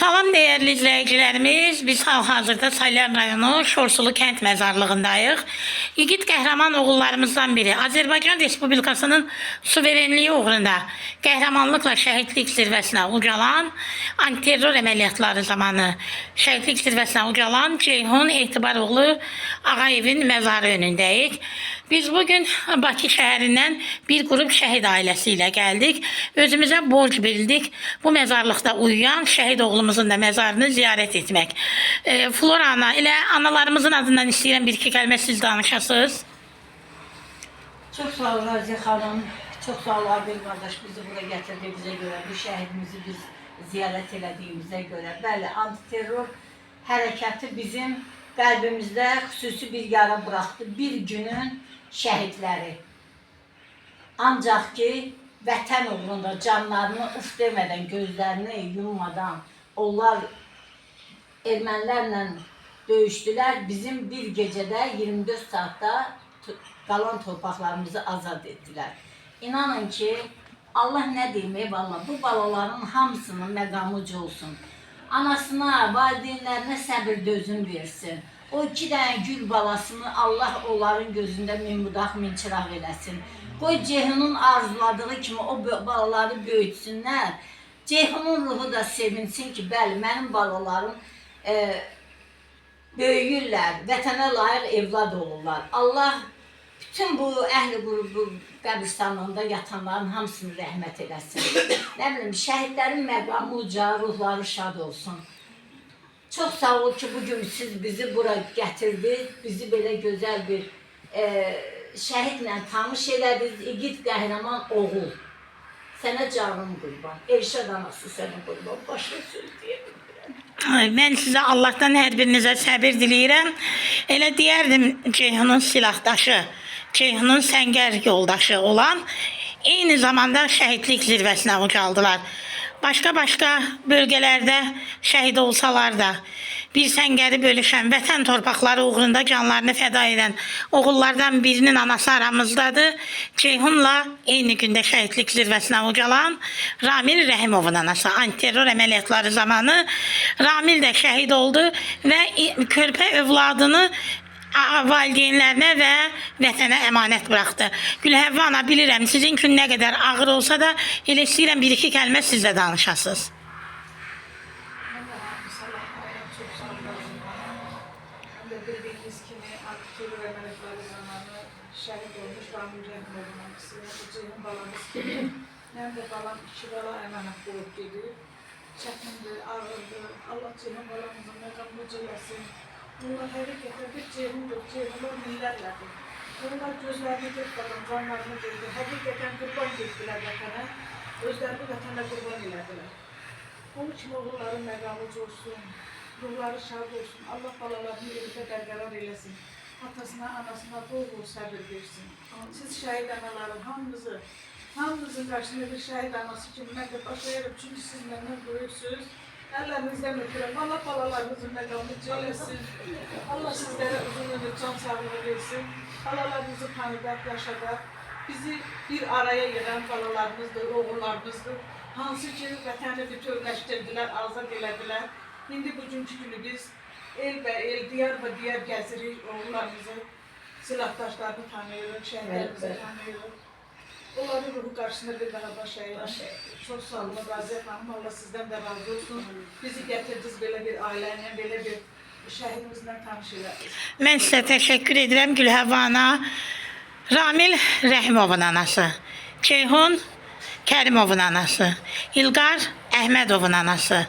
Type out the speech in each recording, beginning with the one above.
Salam değerli izləyicilərimiz, biz hal-hazırda Salyan rayonu Şorsulu kənd məzarlığındayıq. İgid qəhrəman oğullarımızdan biri Azərbaycan Respublikasının suverenliyi uğrunda qəhrəmanlıqla şəhidlik zirvəsinə ucalan, antiterror əməliyyatları zamanı şəhidlik zirvəsinə ucalan Ceyhun Etibaroğlu Ağayevin məzarı önündəyik. Biz bugün Bakı şəhərindən bir qrup şəhid ailəsi ilə gəldik. Özümüzə borc bildik bu məzarlıqda uyuyan şəhid oğlumuzun da məzarını ziyarət etmək. Flora ana, elə analarımızın adından istəyirəm bir-iki kəlmə siz danışasınız. Çok sağ ol Raziye Hanım. Çok sağ ol Adil kardeş bizi buraya getirdiğimize göre, bu şehidimizi biz ziyaret ettiğimize göre. Bəli, antiterror hərəkəti bizim qəlbimizdə xüsusi bir yara bıraktı. Bir günün şəhidləri. Ancaq ki, vətən uğrunda canlarını uf demeden, gözlerini yummadan onlar ermənilərlə döyüşdülər. Bizim bir gecədə 24 saatda qalan torpaqlarımızı azad etdilər. İnanın ki, Allah nə deyim, vallahi bu balaların hamısının məqamı ucu olsun. Anasına, valideynlərinə səbir dözüm versin. O 2 dənə gül balasını Allah onların gözündə minbudaq minçiraq eləsin. Qoy Ceyhunun arzuladığı kimi o balaları böyütsünlər. Ceyhunun ruhu da sevinsin ki, bəli, mənim balalarım böyüyürlər, vətənə layiq evlad olurlar. Allah bütün bu əhli qrubu qəbristanlığında yatanların hamısını rəhmət eləsin. Nə bilim, şəhidlərin məqamı uca, ruhları şad olsun. Çox sağ ol ki, bugün siz bizi bura gətirdiniz, bizi belə gözəl bir şəhidlə tanış elədiniz, igid qəhrəman oğul. Sənə canım qurban, Elşad anası sənə qurban, başqa söz deyə bilmirəm. Mən sizə Allahdan hər birinizə səbir diləyirəm. Elə deyərdim Ceyhunun silahdaşı, Ceyhunun səngər yoldaşı olan eyni zamanda şəhidlik zirvəsinə ucaldılar. Başqa bölgələrdə şəhid olsalar da bir səngəri bölüşən, vətən torpaqları uğrunda canlarını fəda edən oğullardan birinin anası aramızdadır. Ceyhunla eyni gündə şəhidlik zirvəsinə ucalan Ramil Rəhimovun anası. Antiterror əməliyyatları zamanı Ramil də şəhid oldu və körpə övladını valideynlərinə və vətənə əmanət bıraxdı. Gülhəvva ana, bilirəm sizin üçün nə qədər ağır olsa da elə istəyirəm bir-iki kəlmə siz də danışasınız. Bildiğiniz kimi antiterror əməliyyatları zamanı şəhid olmuş Ramil Rəhimovun anası, Ceyhun balamız kimi, mən də balam 2 bala əmanət qoyub gedir. Çətindir, ağırdır. Allah Ceyhun balamızın məqamını cələsin. Bunlar həqiqətən bir Ceyhundur, Ceyhunlar millərlədir. Onlar gözlərini getmədən, canlarını verdi. Həqiqətən qurban getdilər vətənə, özlərini vətənə qurban elədilər. Onun kimi oğulların məqamı olsun, ruhları şad olsun, Allah balalarını yerində bərqərar eləsin. Atasına, anasına bol səbir versin. Siz şəhid anaların hamınızın qarşısında bir şəhid anası kimi mən də başlayarım, çünki siz məndən böyüksünüz. Əllərinizdən öpürəm. Allah balalarınızın məqamını cələsin. Allah sizlərə uzun ömür, can sağlığı versin. Balalarınızı tanıdaq, yaşadaq. Bizi bir araya yığan balalarımızdır, oğullarımızdır. Hansı ki, vətəni bütövləşdirdilər, azad elədilər. İndi bugünkü günü biz el və el, diyar və diyar gəzirik, oğullarımızı, silahdaşlarını tanıyırıq, şəhidlərimizi tanıyırıq. Onların ruhu qarşısında bir daha baş əyir. Çox sağ olun, Raziyə xanım, Allah sizdən də razı olsun. Bizi gətirdiniz belə bir ailəyə, belə bir şəhidimizlə tanış elədiniz. Mən sizə təşəkkür edirəm Gülhəvva ana. Ramil Rəhimovun anası, Ceyhun Kərimovun anası, İlqar Əhmədovun anası,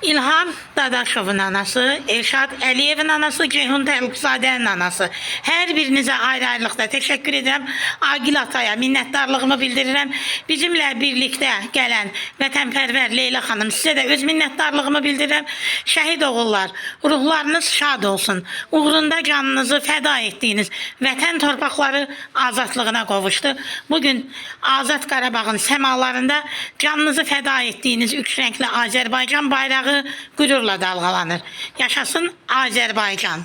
İlham Dadaşovun anası, Elşad Əliyevin anası, Ceyhun Təhlükzadənin anası. Hər birinizə ayrı-ayrılıqda təşəkkür edirəm. Agil ataya minnətdarlığımı bildirirəm. Bizimlə birlikdə gələn vətənpərvər Leyla xanım, sizə də öz minnətdarlığımı bildirirəm. Şəhid oğullar, ruhlarınız şad olsun. Uğrunda canınızı fəda etdiyiniz vətən torpaqları azadlığına qovuşdu. Bugün Azad Qarabağın səmalarında canınızı fəda etdiyiniz üç rəngli Azərbaycan bayrağı qürurla dalğalanır. Yaşasın Azərbaycan.